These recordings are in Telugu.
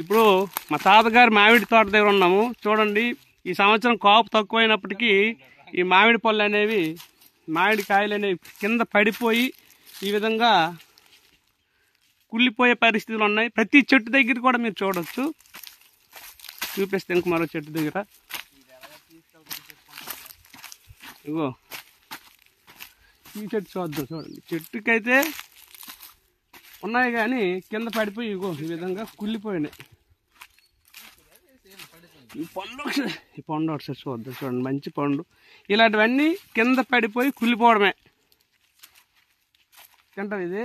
ఇప్పుడు మా తాతగారి మామిడి తోట దగ్గర ఉన్నాము. చూడండి, ఈ సంవత్సరం కాపు తక్కువైనప్పటికీ ఈ మామిడి పళ్ళు అనేవి, మామిడి కాయలు అనేవి కింద పడిపోయి ఈ విధంగా కుళ్ళిపోయే పరిస్థితులు ఉన్నాయి. ప్రతి చెట్టు దగ్గర కూడా మీరు చూడవచ్చు. చూపిస్తే ఇంక మరో చెట్టు దగ్గర ఇగో ఈ చెట్టు చూద్దాం. చూడండి, చెట్టుకైతే ఉన్నాయి కానీ కింద పడిపోయి ఇగో ఈ విధంగా కుళ్ళిపోయినాయి. ఈ పండు ఒకసారి చూద్దాం. చూడండి, మంచి పండు. ఇలాంటివన్నీ కింద పడిపోయి కుళ్ళిపోవడమే. తింటాం, ఇది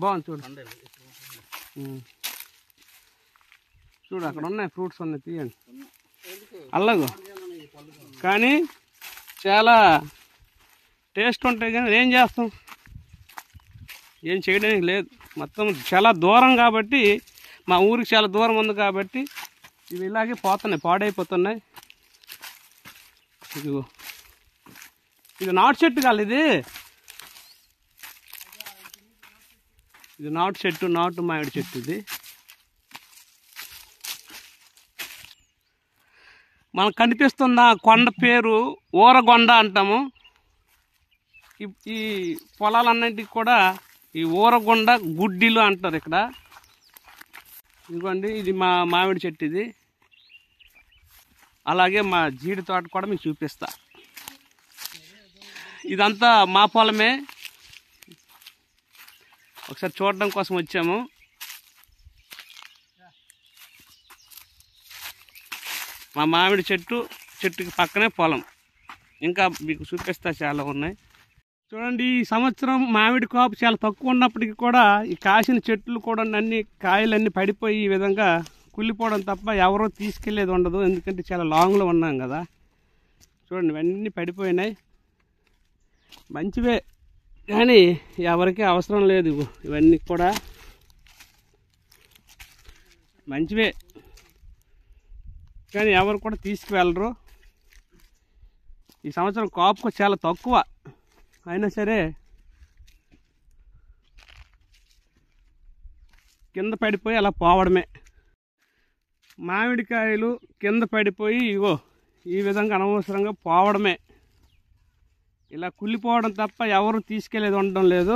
బాగుంది. చూడండి, చూడు అక్కడ ఉన్నాయి ఫ్రూట్స్ ఉన్నాయి, తీయండి. అల్లగు కానీ చాలా టేస్ట్ ఉంటాయి. కానీ ఏం చేస్తాం, ఏం చేయడానికి లేదు. మొత్తం చాలా దూరం కాబట్టి, మా ఊరికి చాలా దూరం ఉంది కాబట్టి ఇవి ఇలాగే పోతున్నాయి, పాడైపోతున్నాయి. ఇదిగో ఇది నాటు చెట్టు కాదు, ఇది నాటు చెట్టు, నాటు మామిడి చెట్టు. ఇది మనకు కనిపిస్తున్న కొండ పేరు ఊరగొండ అంటాము. ఈ పొలాలన్నింటికి కూడా ఈ ఊరగొండ గుడ్డిలు అంటారు ఇక్కడ. ఇదిగోండి, ఇది మా మామిడి చెట్టు. ఇది అలాగే మా జీడి తోట కూడా మీకు చూపిస్తా. ఇదంతా మా పొలమే. ఒకసారి చూడడం కోసం వచ్చాము. మా మామిడి చెట్టుకి పక్కనే పొలం. ఇంకా మీకు చూపిస్తా, చాలా ఉన్నాయి. చూడండి, ఈ సంవత్సరం మామిడి కాపు చాలా తక్కువ ఉన్నప్పటికీ కూడా ఈ కాసిన చెట్లు కూడా అన్ని కాయలన్నీ పడిపోయి ఈ విధంగా కుళ్ళిపోవడం తప్ప ఎవరో తీసుకెళ్లేది ఉండదు. ఎందుకంటే చాలా లాంగ్లో ఉన్నాం కదా. చూడండి, ఇవన్నీ పడిపోయినాయి. మంచివే కానీ ఎవరికి అవసరం లేదు. ఇవన్నీ కూడా మంచివే కానీ ఎవరు కూడా తీసుకువెళ్ళరు. ఈ సంవత్సరం కాపు చాలా తక్కువ అయినా సరే కింద పడిపోయి అలా పోవడమే. మామిడికాయలు కింద పడిపోయి ఇగో ఈ విధంగా అనవసరంగా పోవడమే. ఇలా కుళ్ళిపోవడం తప్ప ఎవరు తీసుకెళ్ళేది ఉండడం లేదు.